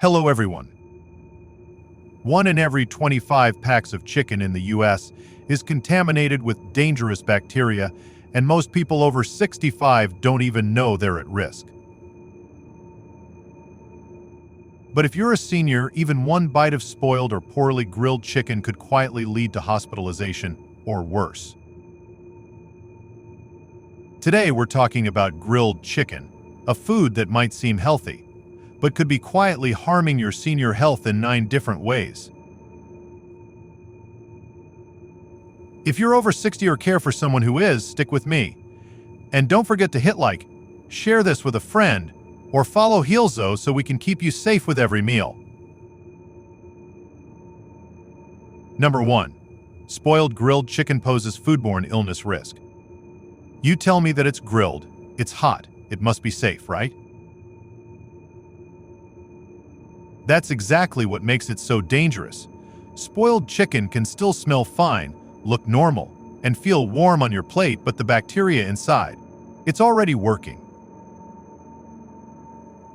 Hello everyone. 1 in every 25 packs of chicken in the US is contaminated with dangerous bacteria, and most people over 65 don't even know they're at risk. But if you're a senior, even one bite of spoiled or poorly grilled chicken could quietly lead to hospitalization or worse. Today we're talking about grilled chicken, a food that might seem healthy, but could be quietly harming your senior health in 9 different ways. If you're over 60 or care for someone who is, stick with me. And don't forget to hit like, share this with a friend, or follow HEALZO so we can keep you safe with every meal. Number 1. Spoiled grilled chicken poses foodborne illness risk. You tell me that it's grilled, it's hot, it must be safe, right? That's exactly what makes it so dangerous. Spoiled chicken can still smell fine, look normal, and feel warm on your plate, but the bacteria inside, it's already working.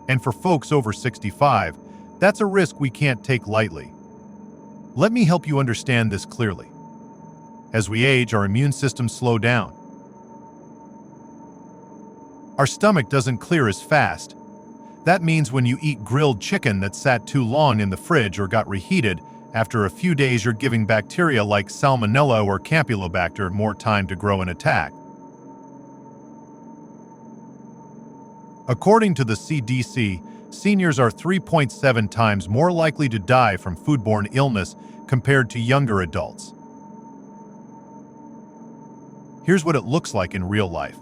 And for folks over 65, that's a risk we can't take lightly. Let me help you understand this clearly. As we age, our immune systems slow down. Our stomach doesn't clear as fast. That means when you eat grilled chicken that sat too long in the fridge or got reheated, after a few days you're giving bacteria like Salmonella or Campylobacter more time to grow and attack. According to the CDC, seniors are 3.7 times more likely to die from foodborne illness compared to younger adults. Here's what it looks like in real life.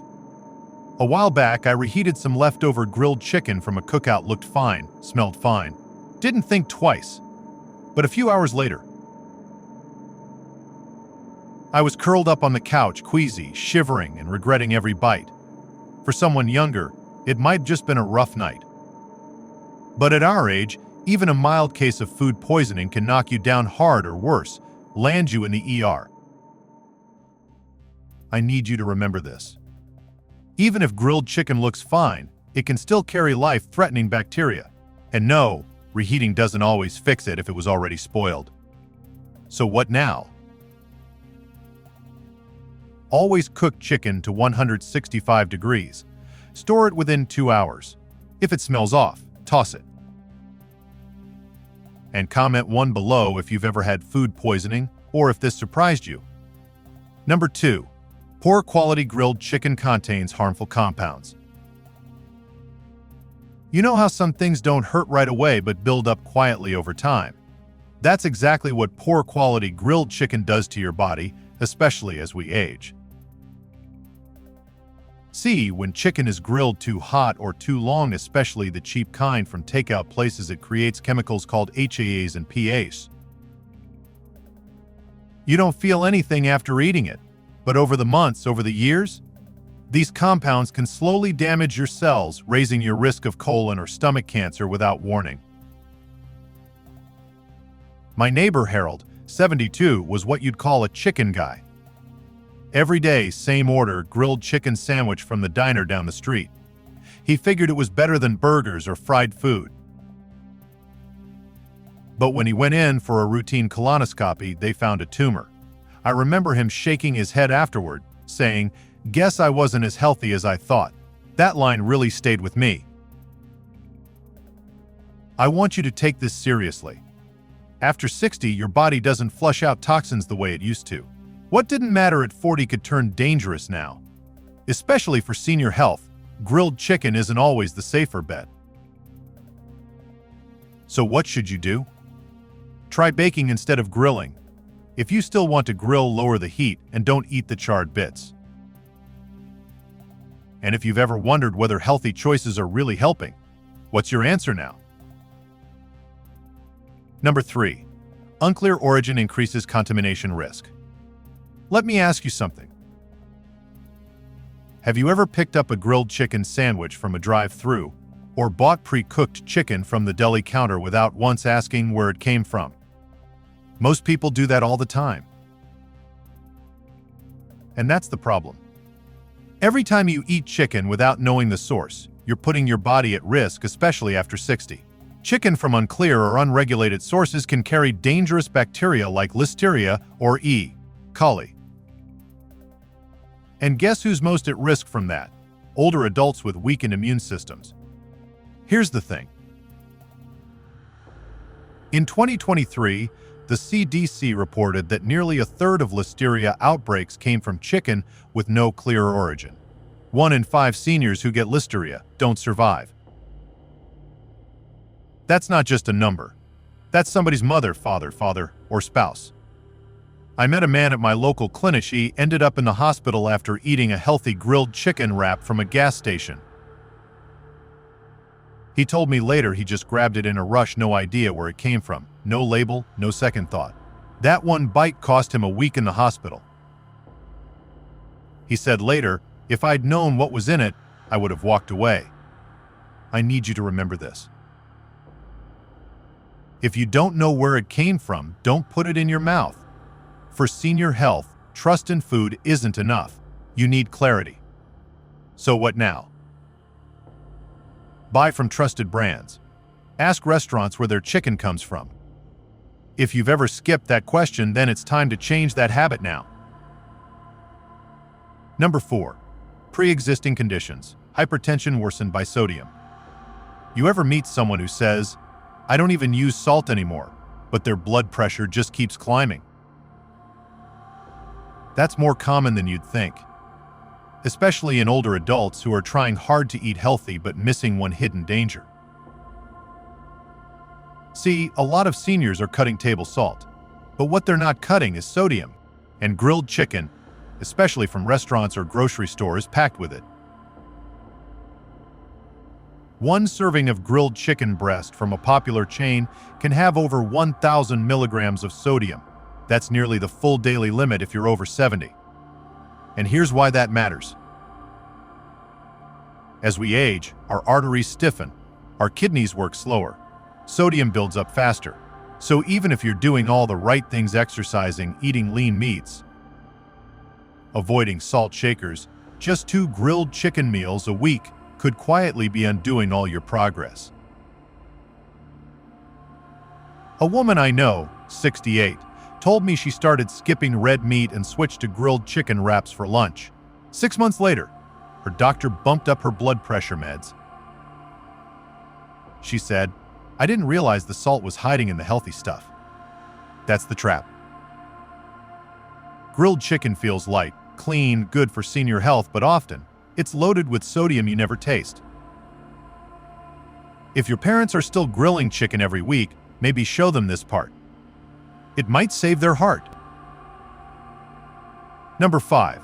A while back, I reheated some leftover grilled chicken from a cookout. Looked fine, smelled fine. Didn't think twice. But a few hours later, I was curled up on the couch, queasy, shivering, and regretting every bite. For someone younger, it might have just been a rough night. But at our age, even a mild case of food poisoning can knock you down hard or worse, land you in the ER. I need you to remember this. Even if grilled chicken looks fine, it can still carry life-threatening bacteria. And no, reheating doesn't always fix it if it was already spoiled. So what now? Always cook chicken to 165 degrees. Store it within 2 hours. If it smells off, toss it. And comment 1 below if you've ever had food poisoning or if this surprised you. Number 2. Poor quality grilled chicken contains harmful compounds. You know how some things don't hurt right away but build up quietly over time? That's exactly what poor quality grilled chicken does to your body, especially as we age. See, when chicken is grilled too hot or too long, especially the cheap kind from takeout places, it creates chemicals called HEAs and PAs. You don't feel anything after eating it, but over the months, over the years, these compounds can slowly damage your cells, raising your risk of colon or stomach cancer without warning. My neighbor Harold, 72, was what you'd call a chicken guy. Every day, same order, grilled chicken sandwich from the diner down the street. He figured it was better than burgers or fried food. But when he went in for a routine colonoscopy, they found a tumor. I remember him shaking his head afterward, saying, "Guess I wasn't as healthy as I thought." That line really stayed with me. I want you to take this seriously. After 60, your body doesn't flush out toxins the way it used to. What didn't matter at 40 could turn dangerous now. Especially for senior health, grilled chicken isn't always the safer bet. So what should you do? Try baking instead of grilling. If you still want to grill, lower the heat and don't eat the charred bits. And if you've ever wondered whether healthy choices are really helping, what's your answer now? Number 3. Unclear origin increases contamination risk. Let me ask you something. Have you ever picked up a grilled chicken sandwich from a drive-thru or bought pre-cooked chicken from the deli counter without once asking where it came from? Most people do that all the time. And that's the problem. Every time you eat chicken without knowing the source, you're putting your body at risk, especially after 60. Chicken from unclear or unregulated sources can carry dangerous bacteria like Listeria or E. coli. And guess who's most at risk from that? Older adults with weakened immune systems. Here's the thing. In 2023, the CDC reported that nearly a third of Listeria outbreaks came from chicken with no clear origin. 1 in 5 seniors who get Listeria don't survive. That's not just a number. That's somebody's mother, father, or spouse. I met a man at my local clinic. He ended up in the hospital after eating a healthy grilled chicken wrap from a gas station. He told me later he just grabbed it in a rush, no idea where it came from, no label, no second thought. That one bite cost him a week in the hospital. He said later, if I'd known what was in it, I would have walked away. I need you to remember this. If you don't know where it came from, don't put it in your mouth. For senior health, trust in food isn't enough. You need clarity. So what now? Buy from trusted brands. Ask restaurants where their chicken comes from. If you've ever skipped that question, then it's time to change that habit now. Number 4. Pre-existing conditions. Hypertension worsened by sodium. You ever meet someone who says, "I don't even use salt anymore," but their blood pressure just keeps climbing? That's more common than you'd think, especially in older adults who are trying hard to eat healthy but missing one hidden danger. See, a lot of seniors are cutting table salt, but what they're not cutting is sodium, and grilled chicken, especially from restaurants or grocery stores, packed with it. One serving of grilled chicken breast from a popular chain can have over 1,000 milligrams of sodium. That's nearly the full daily limit if you're over 70. And here's why that matters. As we age, our arteries stiffen, our kidneys work slower, sodium builds up faster. So even if you're doing all the right things, exercising, eating lean meats, avoiding salt shakers, just 2 grilled chicken meals a week could quietly be undoing all your progress. A woman I know, 68, told me she started skipping red meat and switched to grilled chicken wraps for lunch. 6 months later, her doctor bumped up her blood pressure meds. She said, "I didn't realize the salt was hiding in the healthy stuff." That's the trap. Grilled chicken feels light, clean, good for senior health, but often it's loaded with sodium you never taste. If your parents are still grilling chicken every week, maybe show them this part. It might save their heart. Number 5.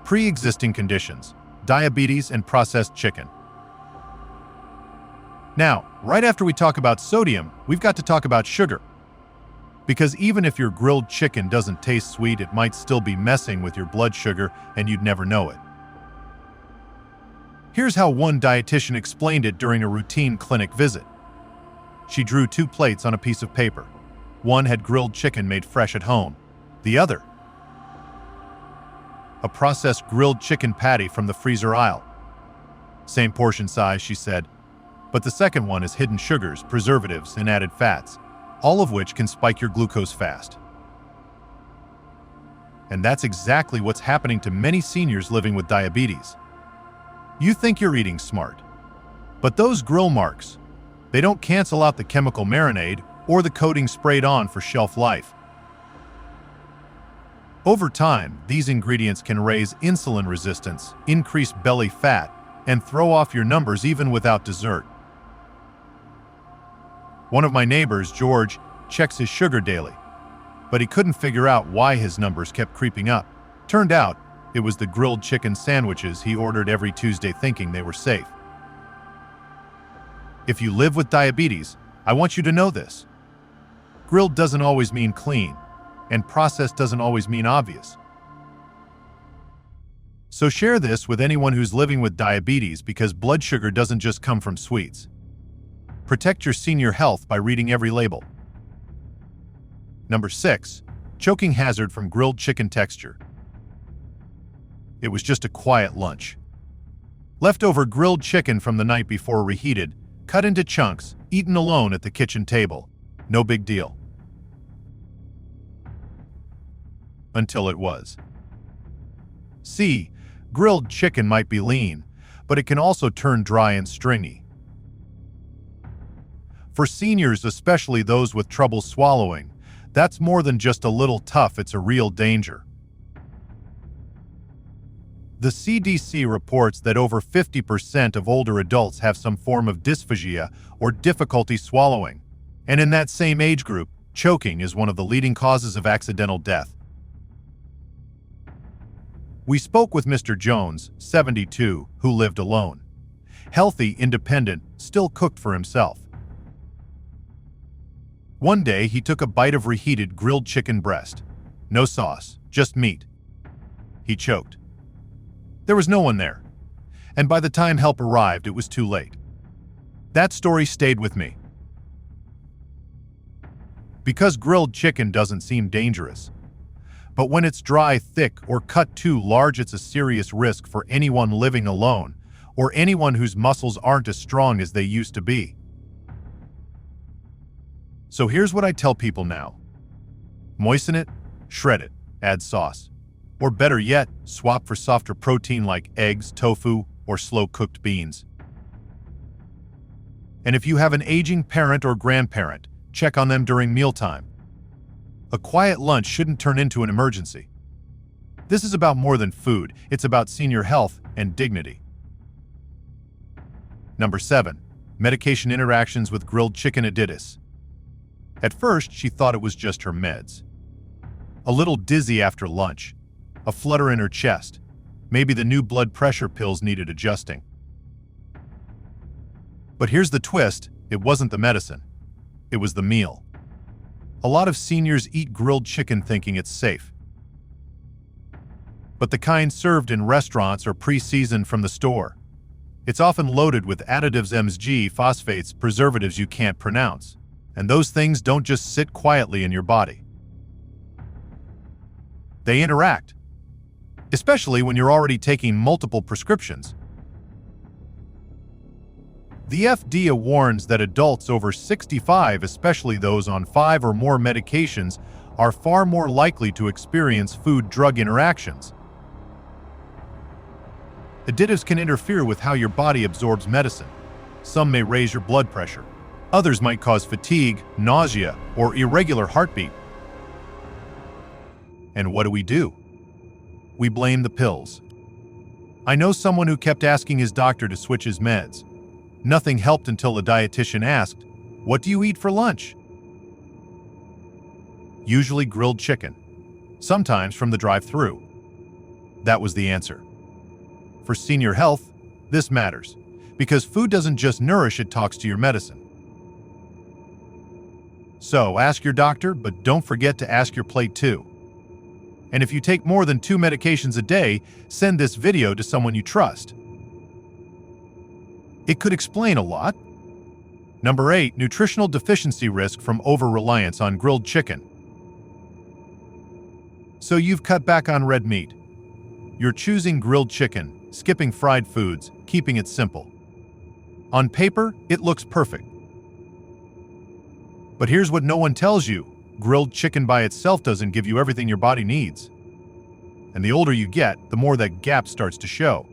Pre-existing conditions. Diabetes and processed chicken. Now, right after we talk about sodium, we've got to talk about sugar. Because even if your grilled chicken doesn't taste sweet, it might still be messing with your blood sugar and you'd never know it. Here's how one dietitian explained it during a routine clinic visit. She drew 2 plates on a piece of paper. One had grilled chicken made fresh at home. The other, a processed grilled chicken patty from the freezer aisle. Same portion size, she said, but the second one is hidden sugars, preservatives, and added fats, all of which can spike your glucose fast. And that's exactly what's happening to many seniors living with diabetes. You think you're eating smart, but those grill marks, they don't cancel out the chemical marinade or the coating sprayed on for shelf life. Over time, these ingredients can raise insulin resistance, increase belly fat, and throw off your numbers even without dessert. One of my neighbors, George, checks his sugar daily, but he couldn't figure out why his numbers kept creeping up. Turned out, it was the grilled chicken sandwiches he ordered every Tuesday thinking they were safe. If you live with diabetes, I want you to know this. Grilled doesn't always mean clean, and processed doesn't always mean obvious. So share this with anyone who's living with diabetes, because blood sugar doesn't just come from sweets. Protect your senior health by reading every label. Number 6. Choking hazard from grilled chicken texture. It was just a quiet lunch. Leftover grilled chicken from the night before reheated, cut into chunks, eaten alone at the kitchen table. No big deal. Until it was. C. Grilled chicken might be lean, but it can also turn dry and stringy. For seniors, especially those with trouble swallowing, that's more than just a little tough, it's a real danger. The CDC reports that over 50% of older adults have some form of dysphagia or difficulty swallowing, and in that same age group, choking is one of the leading causes of accidental death. We spoke with Mr. Jones, 72, who lived alone. Healthy, independent, still cooked for himself. One day, he took a bite of reheated grilled chicken breast. No sauce, just meat. He choked. There was no one there, and by the time help arrived, it was too late. That story stayed with me. Because grilled chicken doesn't seem dangerous, but when it's dry, thick, or cut too large, it's a serious risk for anyone living alone or anyone whose muscles aren't as strong as they used to be. So here's what I tell people now. Moisten it, shred it, add sauce. Or better yet, swap for softer protein like eggs, tofu, or slow-cooked beans. And if you have an aging parent or grandparent, check on them during mealtime. A quiet lunch shouldn't turn into an emergency. This is about more than food, it's about senior health and dignity. Number 7. Medication interactions with grilled chicken additis. At first, she thought it was just her meds. A little dizzy after lunch, a flutter in her chest. Maybe the new blood pressure pills needed adjusting. But here's the twist, it wasn't the medicine. It was the meal. A lot of seniors eat grilled chicken thinking it's safe. But the kind served in restaurants or pre-seasoned from the store. It's often loaded with additives, MSG, phosphates, preservatives you can't pronounce. And those things don't just sit quietly in your body. They interact, especially when you're already taking multiple prescriptions. The FDA warns that adults over 65, especially those on 5 or more medications, are far more likely to experience food-drug interactions. Additives can interfere with how your body absorbs medicine. Some may raise your blood pressure. Others might cause fatigue, nausea, or irregular heartbeat. And what do? We blame the pills. I know someone who kept asking his doctor to switch his meds. Nothing helped until a dietitian asked, "What do you eat for lunch?" Usually grilled chicken, sometimes from the drive-thru. That was the answer. For senior health, this matters, because food doesn't just nourish, it talks to your medicine. So ask your doctor, but don't forget to ask your plate too. And if you take more than 2 medications a day, send this video to someone you trust. It could explain a lot. Number 8. Nutritional deficiency risk from over-reliance on grilled chicken. So you've cut back on red meat. You're choosing grilled chicken, skipping fried foods, keeping it simple. On paper, it looks perfect. But here's what no one tells you. Grilled chicken by itself doesn't give you everything your body needs. And the older you get, the more that gap starts to show.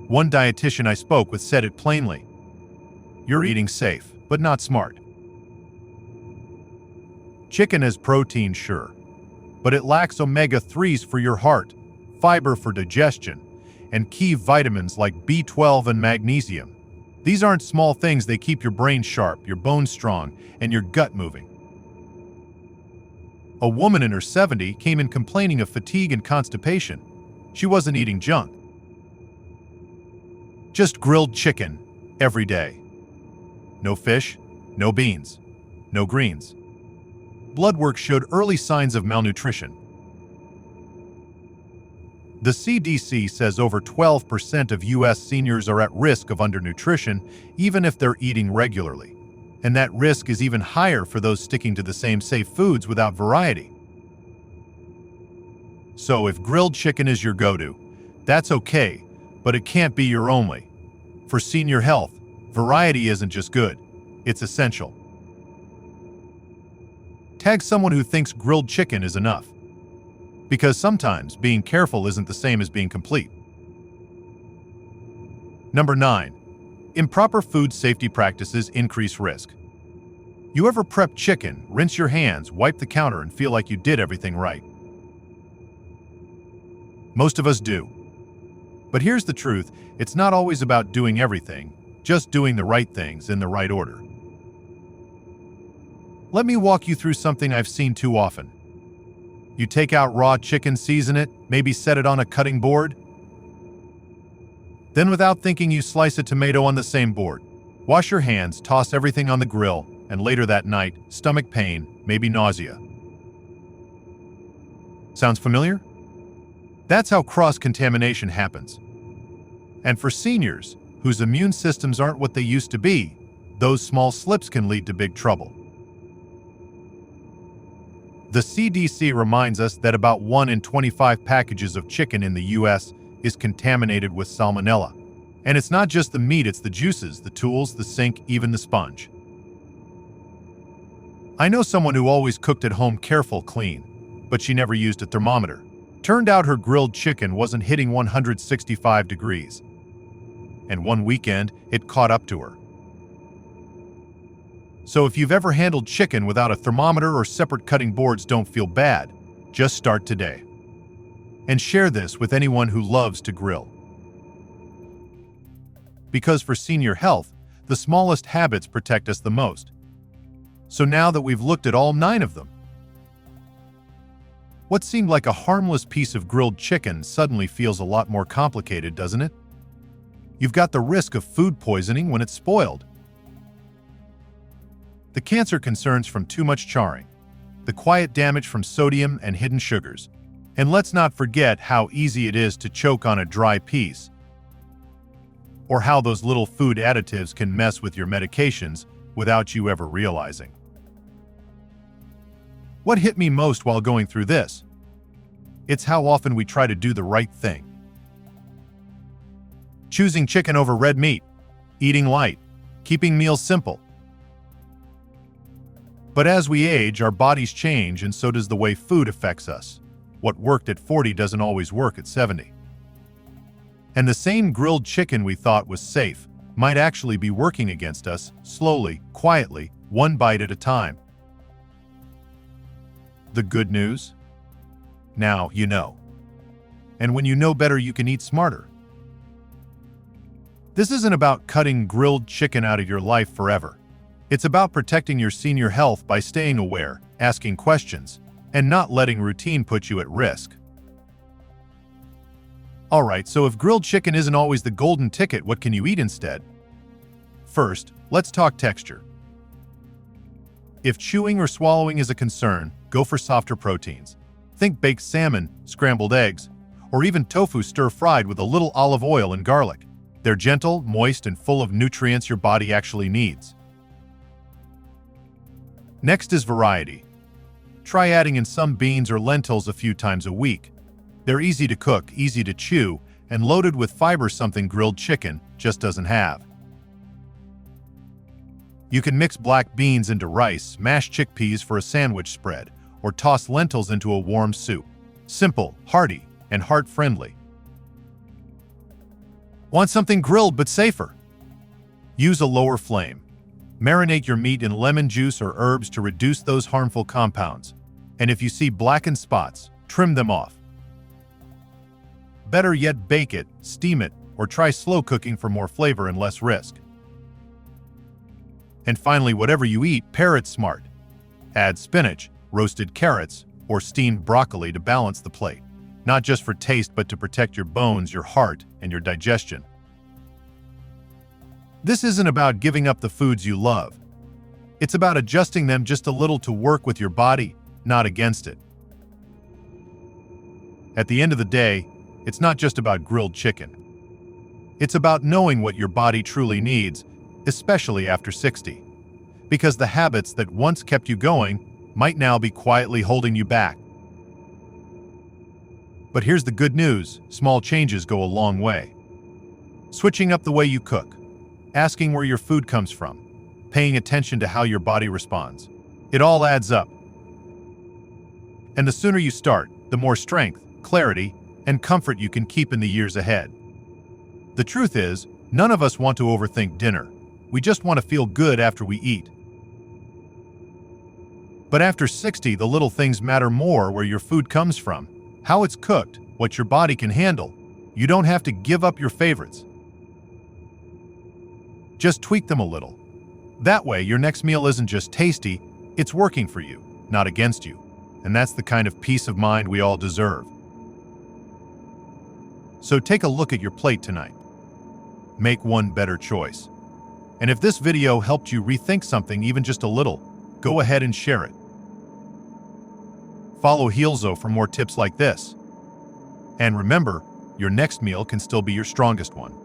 One dietitian I spoke with said it plainly. You're eating safe, but not smart. Chicken has protein, sure, but it lacks omega-3s for your heart, fiber for digestion, and key vitamins like B12 and magnesium. These aren't small things, they keep your brain sharp, your bones strong, and your gut moving. A woman in her 70s came in complaining of fatigue and constipation. She wasn't eating junk. Just grilled chicken every day. No fish, no beans, no greens. Blood work showed early signs of malnutrition. The CDC says over 12% of U.S. seniors are at risk of undernutrition, even if they're eating regularly. And that risk is even higher for those sticking to the same safe foods without variety. So if grilled chicken is your go-to, that's okay, but it can't be your only. For senior health, Variety isn't just good, it's essential. Tag someone who thinks grilled chicken is enough. Because sometimes being careful isn't the same as being complete. Number 9. Improper food safety practices increase risk. You ever prep chicken, rinse your hands, wipe the counter, and feel like you did everything right? Most of us do. But here's the truth, it's not always about doing everything, just doing the right things in the right order. Let me walk you through something I've seen too often. You take out raw chicken, season it, maybe set it on a cutting board. Then without thinking you slice a tomato on the same board. Wash your hands, toss everything on the grill, and later that night, stomach pain, maybe nausea. Sounds familiar? That's how cross-contamination happens. And for seniors, whose immune systems aren't what they used to be, those small slips can lead to big trouble. The CDC reminds us that about 1 in 25 packages of chicken in the US is contaminated with salmonella. And it's not just the meat, it's the juices, the tools, the sink, even the sponge. I know someone who always cooked at home careful, clean, but she never used a thermometer. Turned out her grilled chicken wasn't hitting 165 degrees. And one weekend, it caught up to her. So if you've ever handled chicken without a thermometer or separate cutting boards, don't feel bad. Just start today. And share this with anyone who loves to grill. Because for senior health, the smallest habits protect us the most. So now that we've looked at all 9 of them, what seemed like a harmless piece of grilled chicken suddenly feels a lot more complicated, doesn't it? You've got the risk of food poisoning when it's spoiled. The cancer concerns from too much charring, the quiet damage from sodium and hidden sugars, and let's not forget how easy it is to choke on a dry piece, or how those little food additives can mess with your medications without you ever realizing. What hit me most while going through this? It's how often we try to do the right thing. Choosing chicken over red meat, eating light, keeping meals simple. But as we age, our bodies change, and so does the way food affects us. What worked at 40 doesn't always work at 70. And the same grilled chicken we thought was safe might actually be working against us, slowly, quietly, one bite at a time. The good news? Now you know. And when you know better, you can eat smarter. This isn't about cutting grilled chicken out of your life forever. It's about protecting your senior health by staying aware, asking questions, and not letting routine put you at risk. Alright, so if grilled chicken isn't always the golden ticket, what can you eat instead? First, let's talk texture. If chewing or swallowing is a concern, go for softer proteins. Think baked salmon, scrambled eggs, or even tofu stir-fried with a little olive oil and garlic. They're gentle, moist, and full of nutrients your body actually needs. Next is variety. Try adding in some beans or lentils a few times a week. They're easy to cook, easy to chew, and loaded with fiber, something grilled chicken just doesn't have. You can mix black beans into rice, mash chickpeas for a sandwich spread, or toss lentils into a warm soup. Simple, hearty, and heart-friendly. Want something grilled but safer? Use a lower flame. Marinate your meat in lemon juice or herbs to reduce those harmful compounds. And if you see blackened spots, trim them off. Better yet, bake it, steam it, or try slow cooking for more flavor and less risk. And finally, whatever you eat, pair it smart. Add spinach, roasted carrots, or steamed broccoli to balance the plate. Not just for taste, but to protect your bones, your heart, and your digestion. This isn't about giving up the foods you love. It's about adjusting them just a little to work with your body, not against it. At the end of the day, it's not just about grilled chicken. It's about knowing what your body truly needs, especially after 60. Because the habits that once kept you going might now be quietly holding you back. But here's the good news, small changes go a long way. Switching up the way you cook, asking where your food comes from, paying attention to how your body responds. It all adds up. And the sooner you start, the more strength, clarity, and comfort you can keep in the years ahead. The truth is, none of us want to overthink dinner. We just want to feel good after we eat. But after 60, the little things matter more: where your food comes from, how it's cooked, what your body can handle. You don't have to give up your favorites. Just tweak them a little. That way, your next meal isn't just tasty, it's working for you, not against you. And that's the kind of peace of mind we all deserve. So take a look at your plate tonight. Make one better choice. And if this video helped you rethink something even just a little, go ahead and share it. Follow HEALZO for more tips like this. And remember, your next meal can still be your strongest one.